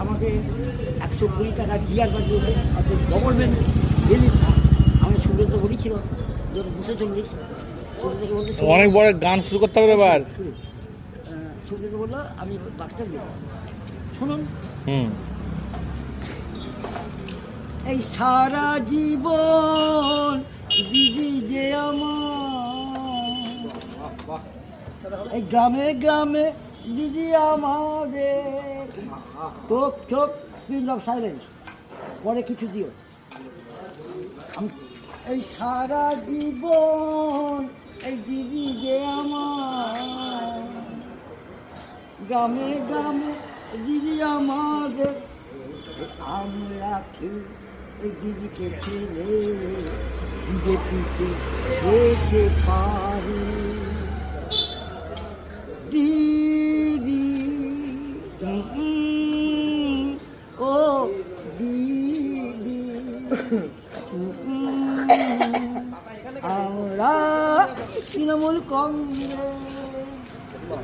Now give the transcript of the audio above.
আমাকে 120 টাকা জিয়ার বাজিয়েছে, অর্থাৎ গভর্নমেন্ট রিলিফ। আমার সুব্রত বলেছিল 240, অনেক বড় গান শুরু করতে হবে এবার। সুব্রত বললো আমি বাসটা দেবো, শুনুন। এই সারা জীবন দিদি যে আমার, এই গ্রামে গ্রামে দিদি আমাদের, টোক টোক স্পিন অফ সাইলেন্স, পরে কিছু দিও। এই সারা জীবন এই দিদি যে আমার, গ্রামে গ্রামে দিদি আমাদের, আমি রাখি এই দিদিকে ছেলে বিজেপিতে যেতে পারি। দিদি ও দিদি, আমরা তৃণমূল কংগ্রেস।